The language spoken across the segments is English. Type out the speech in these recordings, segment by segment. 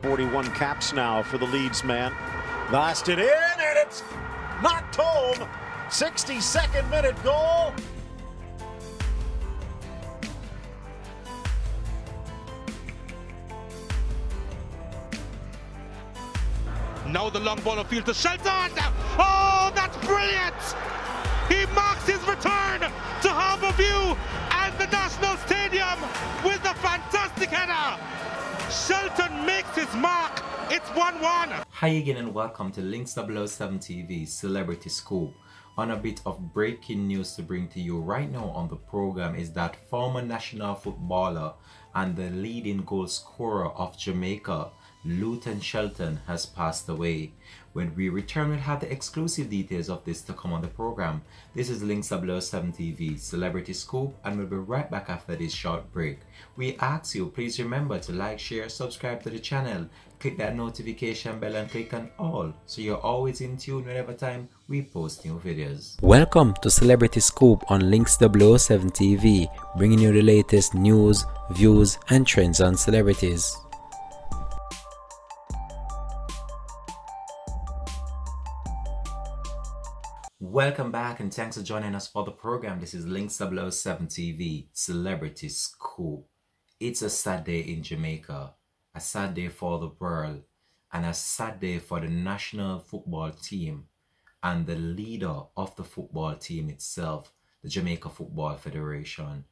41 caps now for the Leeds man. Blasted in, and it's knocked home. 62nd minute goal. Now the long ball of field to Shelton. Oh, that's brilliant! He marks his return to Harbour View and the National Stadium with a fantastic header. Shelton makes his mark. It's 1-1. Hi again and welcome to Links 007 TV Celebrity Scoop. On a bit of breaking news to bring to you right now on the program is that former national footballer and the leading goal scorer of Jamaica, Luton Shelton, has passed away. When we return, we'll have the exclusive details of this to come on the program. This is Links 007 TV Celebrity Scoop, and we'll be right back after this short break. We ask you, please remember to like, share, subscribe to the channel, click that notification bell and click on all so you're always in tune whenever time we post new videos. Welcome to Celebrity Scoop on Links 007 TV, bringing you the latest news, views and trends on celebrities. Welcome back and thanks for joining us for the program. This is Links 007 TV Celebrity Scoop. It's a sad day in Jamaica, a sad day for the world, and a sad day for the national football team and the leader of the football team itself, the Jamaica Football Federation,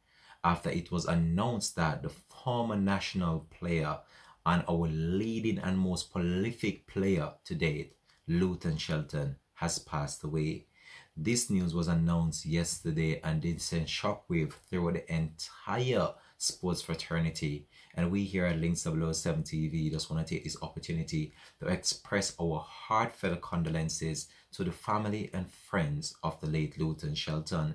after it was announced that the former national player and our leading and most prolific player to date, Luton Shelton, has passed away. This news was announced yesterday and did send shockwave through the entire sports fraternity. And we here at Links 007 TV just want to take this opportunity to express our heartfelt condolences to the family and friends of the late Luton Shelton.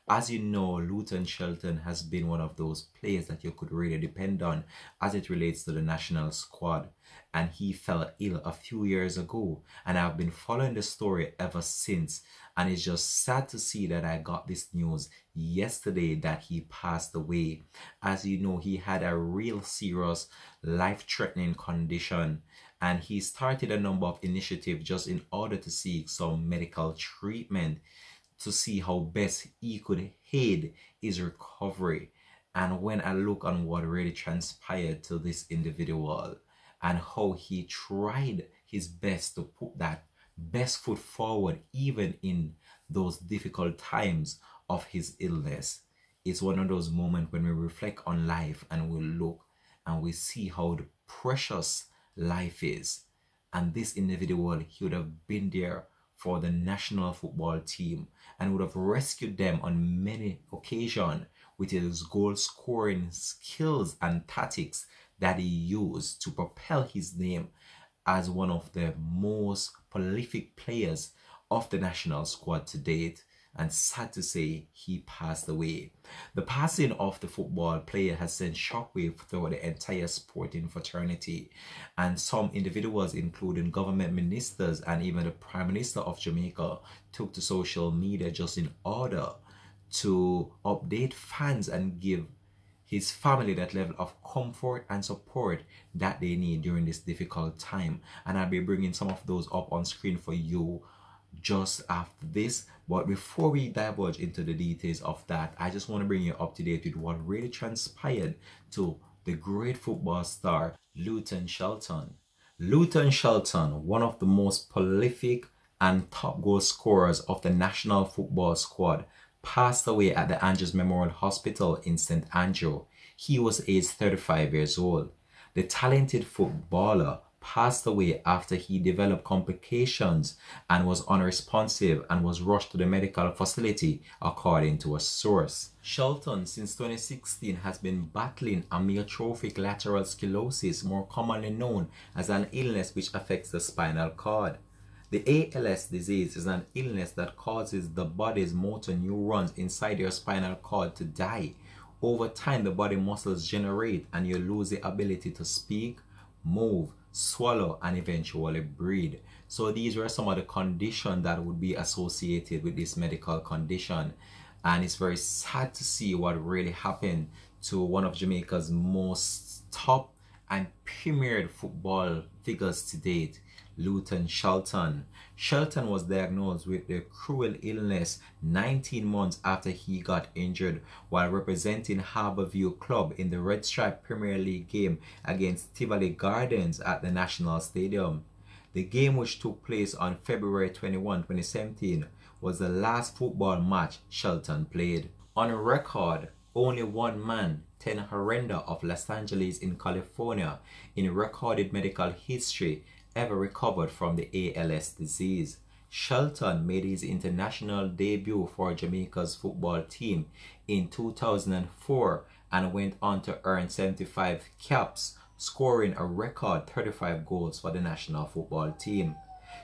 As you know, Luton Shelton has been one of those players that you could really depend on as it relates to the national squad. And he fell ill a few years ago, and I've been following the story ever since. And it's just sad to see that I got this news yesterday that he passed away. As you know, he had a real serious life-threatening condition, and he started a number of initiatives just in order to seek some medical treatment to see how best he could aid his recovery. And when I look on what really transpired to this individual and how he tried his best to put that best foot forward even in those difficult times of his illness, it's one of those moments when we reflect on life and we look and we see how the precious life is. And this individual, he would have been there for the national football team and would have rescued them on many occasions with his goal scoring skills and tactics that he used to propel his name as one of the most prolific players of the national squad to date. And sad to say, he passed away. The passing of the football player has sent shockwave through the entire sporting fraternity, and some individuals, including government ministers and even the Prime Minister of Jamaica, took to social media just in order to update fans and give his family that level of comfort and support that they need during this difficult time. And I'll be bringing some of those up on screen for you just after this. But before we divulge into the details of that, I just want to bring you up to date with what really transpired to the great football star Luton Shelton. Luton Shelton, one of the most prolific and top goal scorers of the national football squad, passed away at the Andrews Memorial Hospital in St. Andrew. He was aged 35 years old. The talented footballer passed away after he developed complications and was unresponsive and was rushed to the medical facility, according to a source. Shelton, since 2016, has been battling amyotrophic lateral sclerosis, more commonly known as an illness which affects the spinal cord. The ALS disease is an illness that causes the body's motor neurons inside your spinal cord to die. Over time, the body muscles generate and you lose the ability to speak, move, swallow, and eventually breathe. So these were some of the conditions that would be associated with this medical condition. And it's very sad to see what really happened to one of Jamaica's most top and premiered football figures to date, Luton Shelton. Shelton was diagnosed with the cruel illness 19 months after he got injured while representing Harbourview Club in the Red Stripe Premier League game against Tivoli Gardens at the National Stadium. The game, which took place on February 21, 2017, was the last football match Shelton played. On record, only one man, Ten Horrenda of Los Angeles in California, in recorded medical history ever recovered from the ALS disease. Shelton made his international debut for Jamaica's football team in 2004 and went on to earn 75 caps, scoring a record 35 goals for the national football team.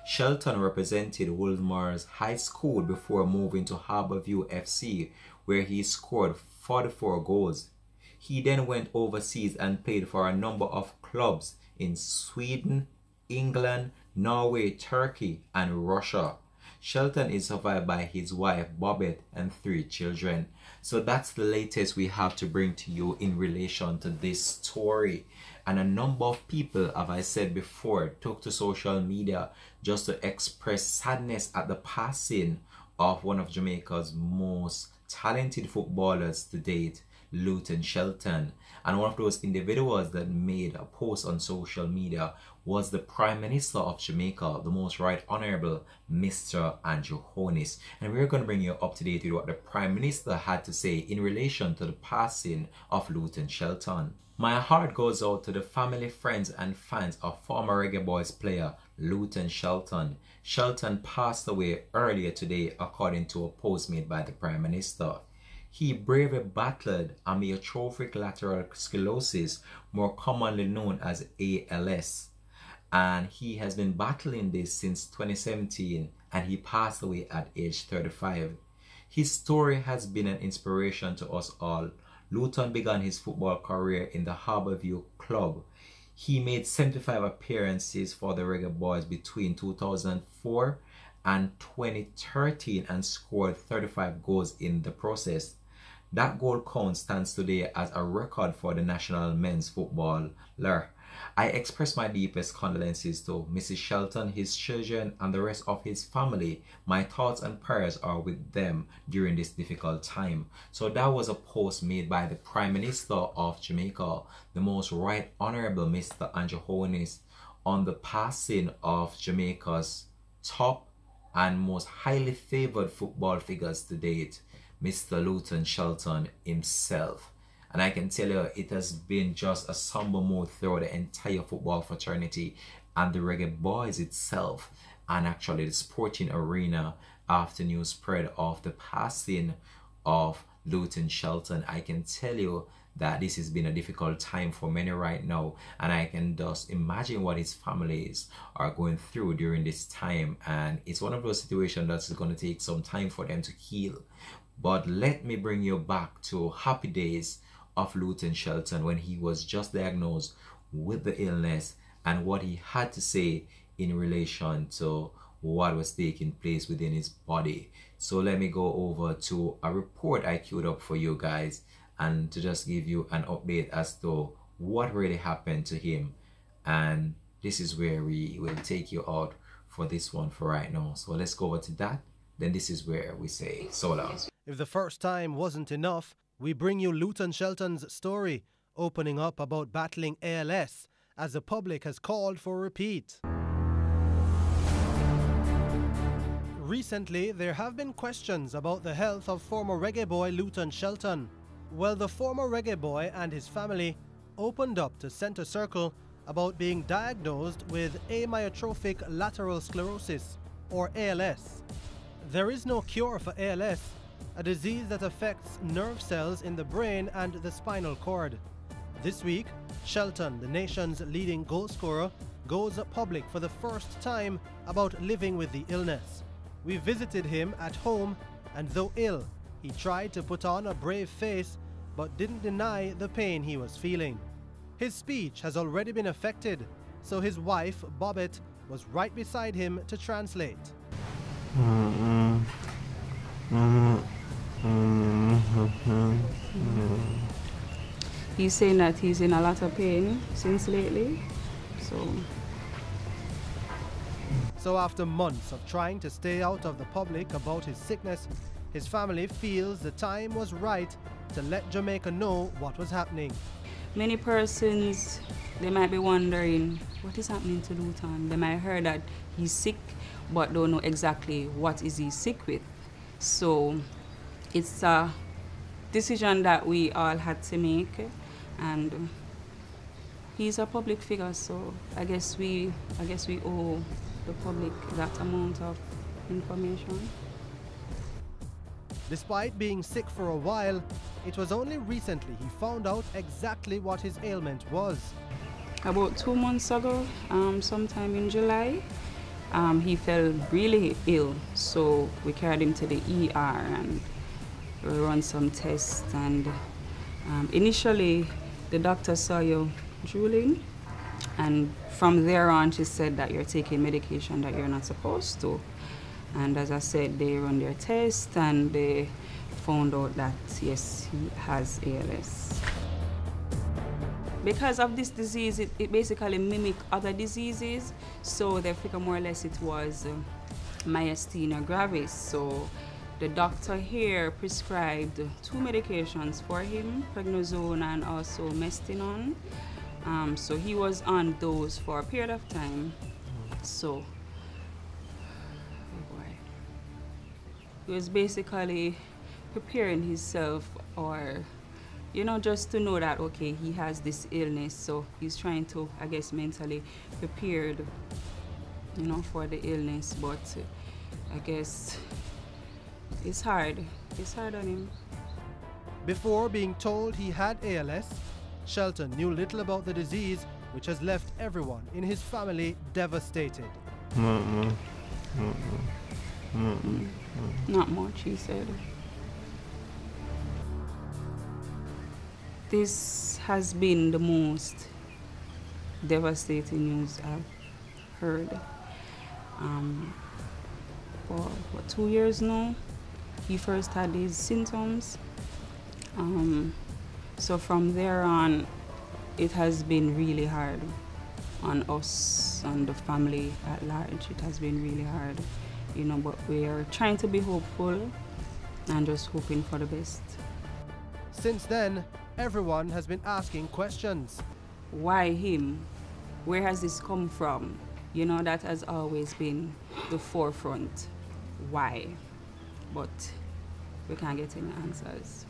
Shelton represented Wolmer's High School before moving to Harbourview FC, where he scored 44 goals. He then went overseas and played for a number of clubs in Sweden, England, Norway, Turkey, and Russia. Shelton is survived by his wife Bobette and 3 children. So that's the latest we have to bring to you in relation to this story. And a number of people, as I said before, took to social media just to express sadness at the passing of one of Jamaica's most talented footballers to date, Luton Shelton. And one of those individuals that made a post on social media was the Prime Minister of Jamaica, the Most Right Honourable Mr. Andrew Holness. And we're going to bring you up to date with what the Prime Minister had to say in relation to the passing of Luton Shelton. My heart goes out to the family, friends and fans of former Reggae Boyz player Luton Shelton. Shelton passed away earlier today according to a post made by the Prime Minister. He bravely battled amyotrophic lateral sclerosis, more commonly known as ALS. And he has been battling this since 2017 and he passed away at age 35. His story has been an inspiration to us all. Luton began his football career in the Harbourview Club. He made 75 appearances for the Reggae Boyz between 2004 and 2013 and scored 35 goals in the process. That goal count stands today as a record for the national men's footballer. I express my deepest condolences to Mrs. Shelton, his children, and the rest of his family. My thoughts and prayers are with them during this difficult time. So that was a post made by the Prime Minister of Jamaica, the Most Right Honourable Mr. Andrew Holness, on the passing of Jamaica's top and most highly favoured football figures to date, Mr. Luton Shelton himself. And I can tell you, it has been just a somber mood throughout the entire football fraternity and the Reggae Boyz itself, and actually the sporting arena after news spread of the passing of Luton Shelton. I can tell you that this has been a difficult time for many right now, and I can just imagine what his families are going through during this time. And it's one of those situations that's going to take some time for them to heal. But let me bring you back to happy days of Luton Shelton when he was just diagnosed with the illness and what he had to say in relation to what was taking place within his body. So let me go over to a report I queued up for you guys and to just give you an update as to what really happened to him. And this is where we will take you out for this one for right now. So let's go over to that. Then this is where we say so long. If the first time wasn't enough, we bring you Luton Shelton's story, opening up about battling ALS, as the public has called for a repeat. Recently, there have been questions about the health of former Reggae boy Luton Shelton. Well, the former Reggae boy and his family opened up to Centre Circle about being diagnosed with amyotrophic lateral sclerosis, or ALS. There is no cure for ALS, a disease that affects nerve cells in the brain and the spinal cord. This week, Shelton, the nation's leading goal scorer, goes public for the first time about living with the illness. We visited him at home, and though ill, he tried to put on a brave face but didn't deny the pain he was feeling. His speech has already been affected, so his wife, Bobette, was right beside him to translate. he's saying that he's in a lot of pain since lately. So after months of trying to stay out of the public about his sickness, his family feels the time was right to let Jamaica know what was happening. Many persons, they might be wondering, what is happening to Luton? They might hear that he's sick, but don't know exactly what is he sick with. So it's a decision that we all had to make, and he's a public figure, so I guess we owe the public that amount of information. Despite being sick for a while, it was only recently he found out exactly what his ailment was. About 2 months ago, sometime in July, he fell really ill, so we carried him to the ER and we run some tests, and initially the doctor saw you drooling, and from there on she said that you're taking medication that you're not supposed to. And as I said, they run their test and they found out that yes, he has ALS. Because of this disease, it basically mimics other diseases, so they figure more or less it was myasthenia gravis. So the doctor here prescribed 2 medications for him, prednisone and also mestinon. So he was on those for a period of time. So he was basically preparing himself, or just to know that okay, he has this illness, so he's trying to, I guess, mentally prepared for the illness. But I guess it's hard on him. Before being told he had ALS, Shelton knew little about the disease, which has left everyone in his family devastated. Not much, he said. This has been the most devastating news I've heard. For 2 years now, he first had these symptoms. So from there on, it has been really hard on us and the family at large. It has been really hard, but we are trying to be hopeful and just hoping for the best. Since then, everyone has been asking questions. Why him? Where has this come from? That has always been the forefront. Why? But we can't get any answers.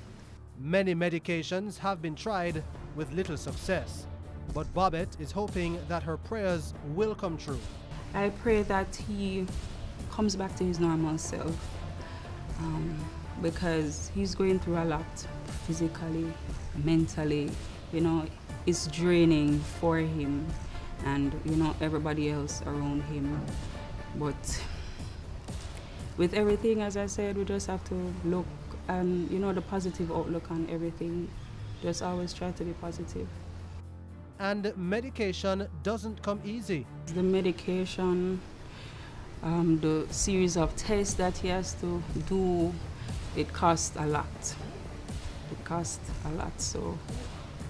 Many medications have been tried with little success, but Bobette is hoping that her prayers will come true. I pray that he comes back to his normal self, because he's going through a lot physically, mentally. It's draining for him and everybody else around him. But with everything, as I said, we just have to look and the positive outlook on everything. Just always try to be positive. And medication doesn't come easy. The medication, the series of tests that he has to do, it costs a lot. So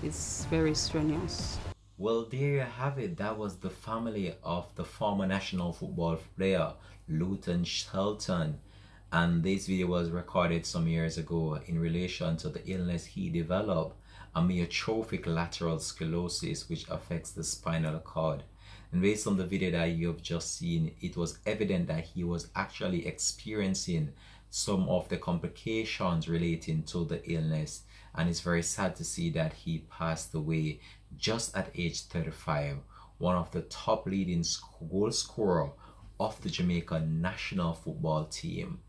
it's very strenuous. Well, there you have it. That was the family of the former national football player, Luton Shelton. And this video was recorded some years ago in relation to the illness he developed, amyotrophic lateral sclerosis, which affects the spinal cord. And based on the video that you have just seen, it was evident that he was actually experiencing some of the complications relating to the illness. And it's very sad to see that he passed away just at age 35, one of the top leading goal scorer of the Jamaican national football team.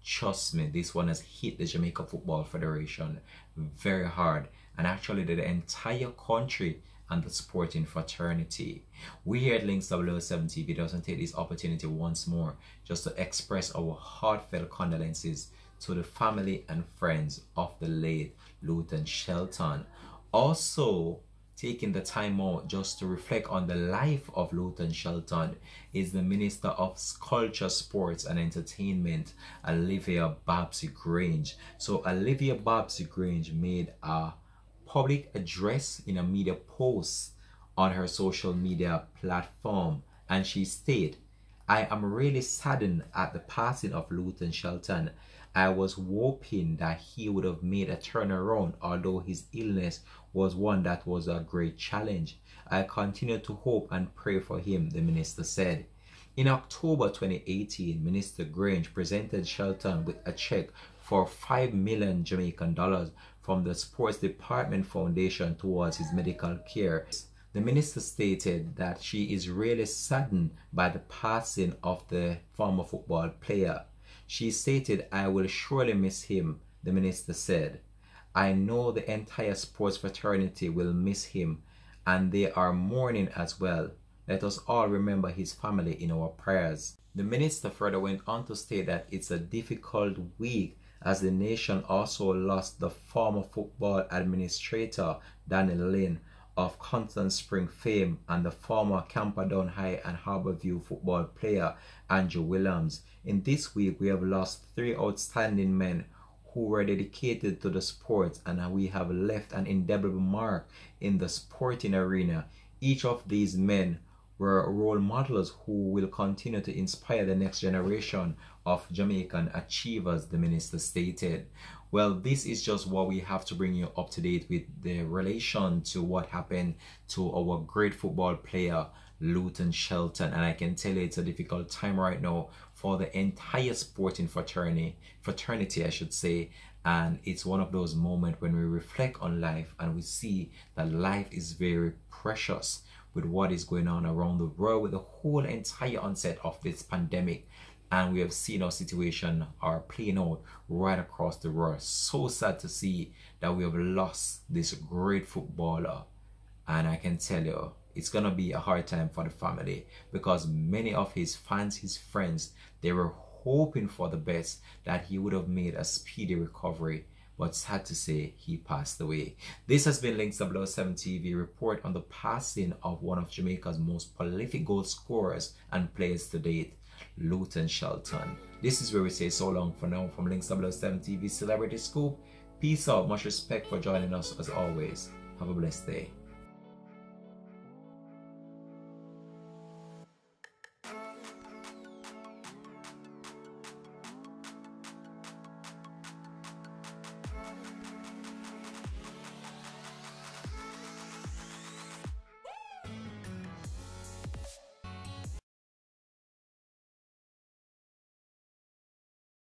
Trust me, this one has hit the Jamaica Football Federation very hard, and actually the entire country and the sporting fraternity. We here at Links 007 TV doesn't take this opportunity once more just to express our heartfelt condolences to the family and friends of the late Luton Shelton. Also, taking the time out just to reflect on the life of Luton Shelton is the Minister of Culture, Sports and Entertainment, Olivia Babsy Grange. So Olivia Babsy Grange made a public address in a media post on her social media platform, and she stated, "I am really saddened at the passing of Luton Shelton. I was hoping that he would have made a turnaround, although his illness was one that was a great challenge. I continue to hope and pray for him," the minister said. In October 2018, Minister Grange presented Shelton with a check for $5 million Jamaican dollars from the Sports Department Foundation towards his medical care. The minister stated that she is really saddened by the passing of the former football player. She stated, "I will surely miss him," the minister said. "I know the entire sports fraternity will miss him, and they are mourning as well. Let us all remember his family in our prayers." The minister further went on to state that it's a difficult week as the nation also lost the former football administrator Daniel Lynn of Constant Spring fame and the former Camperdown High and Harbourview football player Andrew Williams. In this week, we have lost 3 outstanding men who were dedicated to the sport, and we have left an indelible mark in the sporting arena. Each of these men were role models who will continue to inspire the next generation of Jamaican achievers, the minister stated. Well, this is just what we have to bring you up to date with the relation to what happened to our great football player Luton Shelton, and I can tell you it's a difficult time right now for the entire sporting fraternity I should say, and it's one of those moments when we reflect on life and we see that life is very precious with what is going on around the world with the whole entire onset of this pandemic. And we have seen our situation are playing out right across the world. So sad to see that we have lost this great footballer. And I can tell you, it's going to be a hard time for the family because many of his fans, his friends, they were hoping for the best, that he would have made a speedy recovery. But sad to say, he passed away. This has been Links 007 TV report on the passing of one of Jamaica's most prolific goal scorers and players to date, Luton Shelton. This is where we say so long for now from Links 007 TV Celebrity Scoop. Peace out. Much respect for joining us as always. Have a blessed day.